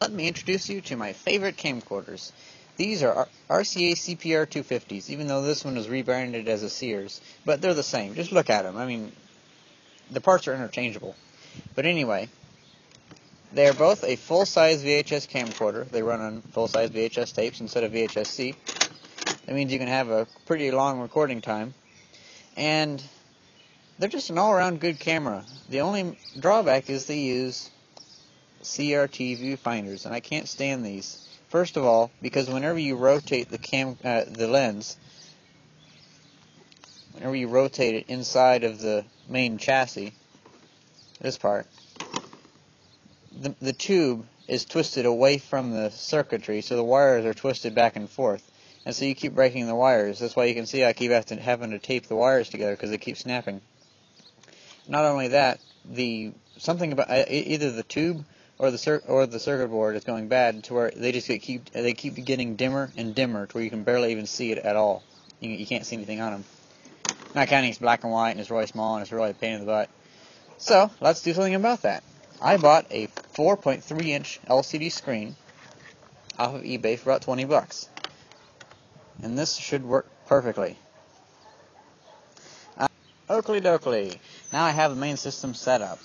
let me introduce you to my favorite camcorders. These are RCA CPR 250s, even though this one is rebranded as a Sears, but they're the same. Just look at them. I mean, the parts are interchangeable. But anyway, they are both a full-size VHS camcorder. They run on full-size VHS tapes instead of VHS-C. That means you can have a pretty long recording time. And they're just an all-around good camera. The only drawback is they use CRT viewfinders, and I can't stand these. First of all, because whenever you rotate the lens, whenever you rotate it inside of the main chassis, this part, the tube is twisted away from the circuitry, so the wires are twisted back and forth, and so you keep breaking the wires. That's why you can see I keep having to tape the wires together because they keep snapping. Not only that, something about either the tube or the circuit board is going bad to where they just keep getting dimmer and dimmer to where you can barely even see it at all. You can't see anything on them. Not counting it's black and white and it's really small and it's really a pain in the butt. So let's do something about that. I bought a 4.3-inch LCD screen off of eBay for about 20 bucks, and this should work perfectly. Oakley dokley. Now I have the main system set up.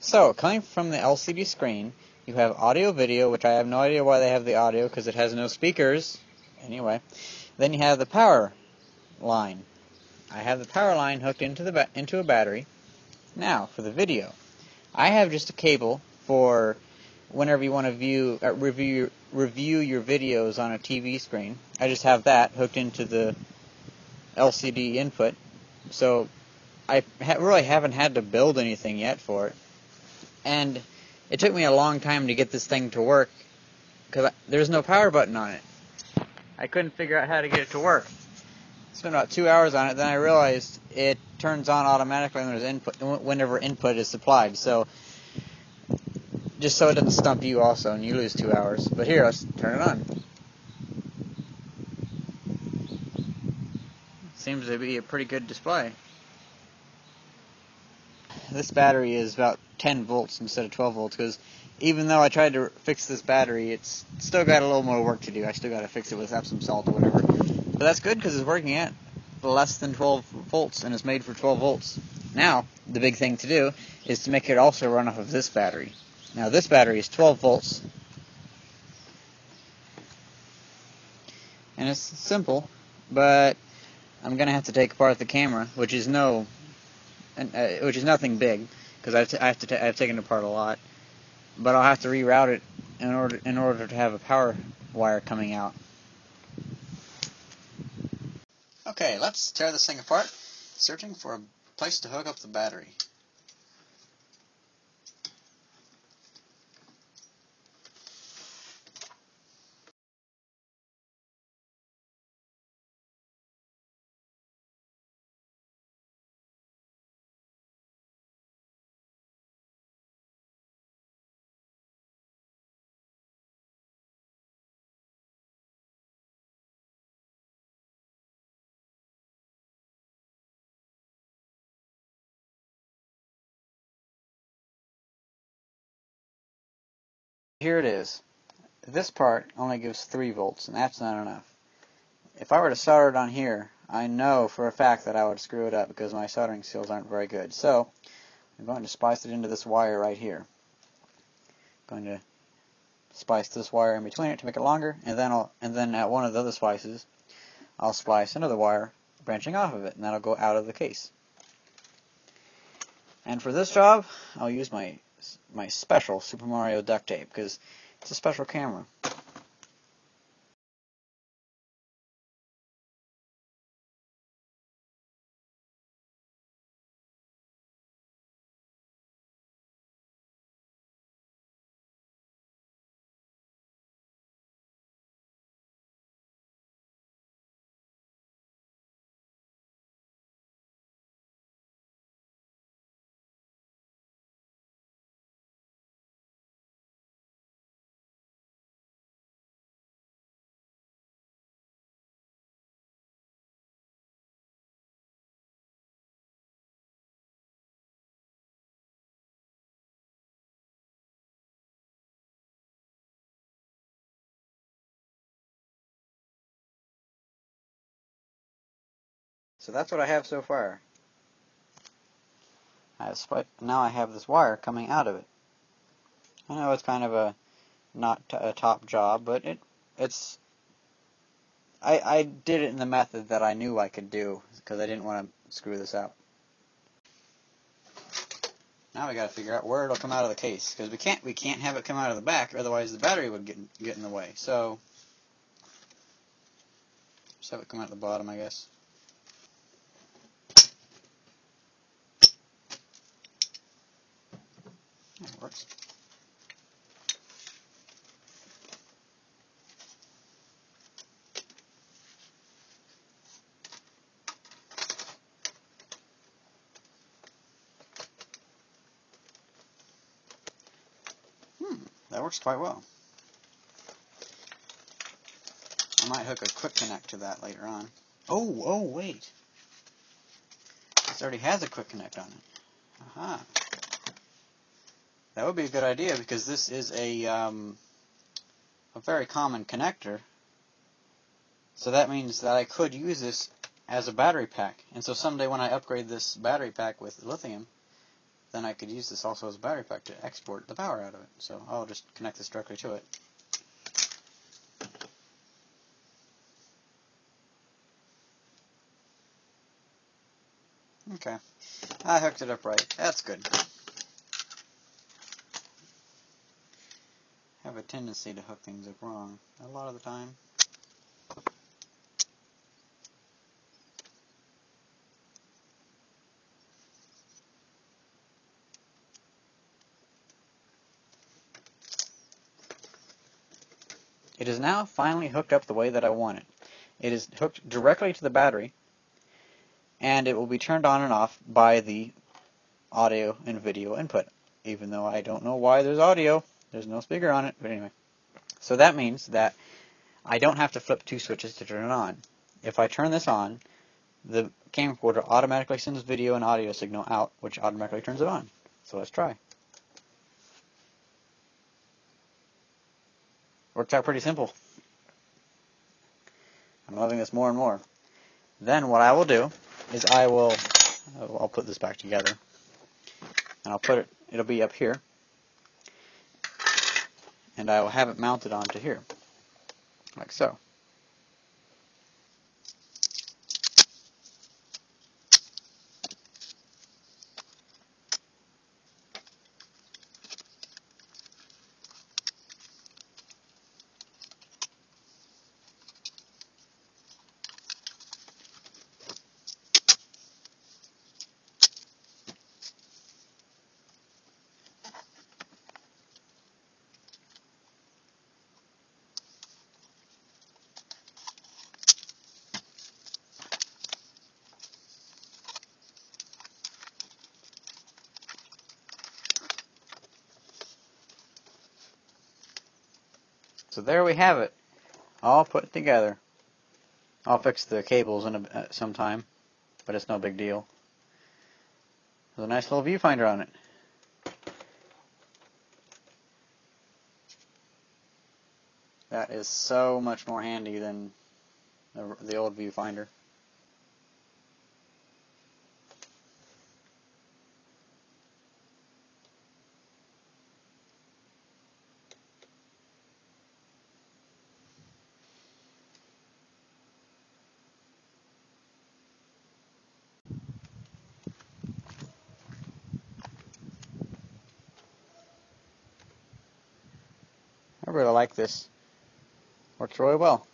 So, coming from the LCD screen, you have audio-video, which I have no idea why they have the audio, because it has no speakers. Anyway, then you have the power line. I have the power line hooked into a battery. Now, for the video, I have just a cable for whenever you want to review your videos on a TV screen. I just have that hooked into the LCD input. So I really haven't had to build anything yet for it. And it took me a long time to get this thing to work because there's no power button on it. I couldn't figure out how to get it to work. Spent about 2 hours on it, then I realized it turns on automatically when there's whenever input is supplied. So just so it doesn't stump you also and you lose 2 hours. But here, let's turn it on. Seems to be a pretty good display. This battery is about 10 volts instead of 12 volts because even though I tried to fix this battery, it's still got a little more work to do. I still got to fix it with Epsom salt or whatever. But that's good because it's working at less than 12 volts and it's made for 12 volts. Now, the big thing to do is to make it also run off of this battery. Now, this battery is 12 volts. And it's simple, but I'm going to have to take apart the camera, which is nothing big, because I've taken it apart a lot. But I'll have to reroute it in order to have a power wire coming out. Okay, let's tear this thing apart, searching for a place to hook up the battery. Here it is. This part only gives 3 volts, and that's not enough. If I were to solder it on here, I know for a fact that I would screw it up because my soldering skills aren't very good. So, I'm going to splice it into this wire right here. I'm going to splice this wire in between it to make it longer, and then at one of the other splices, I'll splice another wire branching off of it, and that'll go out of the case. And for this job, I'll use my special Super Mario duct tape because it's a special camera. So that's what I have so far. Now I have this wire coming out of it. I know it's kind of a not a top job, but I did it in the method that I knew I could do because I didn't want to screw this up. Now we got to figure out where it'll come out of the case, because we can't have it come out of the back, otherwise the battery would get in the way. So just have it come out the bottom, I guess. That works. That works quite well. I might hook a quick connect to that later on. Oh, wait. This already has a quick connect on it. Aha. That would be a good idea, because this is a very common connector. So that means that I could use this as a battery pack. And so someday when I upgrade this battery pack with lithium, then I could use this also as a battery pack to export the power out of it. So I'll just connect this directly to it. Okay, I hooked it up right. That's good. I have a tendency to hook things up wrong a lot of the time. It is now finally hooked up the way that I want it. It is hooked directly to the battery, and it will be turned on and off by the audio and video input, even though I don't know why there's audio. There's no speaker on it, but anyway. So that means that I don't have to flip two switches to turn it on. If I turn this on, the camcorder automatically sends video and audio signal out, which automatically turns it on. So let's try. Works out pretty simple. I'm loving this more and more. Then what I will do is I'll put this back together, and I'll put it'll be up here, and I will have it mounted onto here, like so. So there we have it, all put together. I'll fix the cables in some time, but it's no big deal. There's a nice little viewfinder on it. That is so much more handy than the old viewfinder. I really like this. Works really well.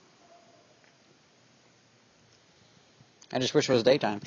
I just wish it was daytime.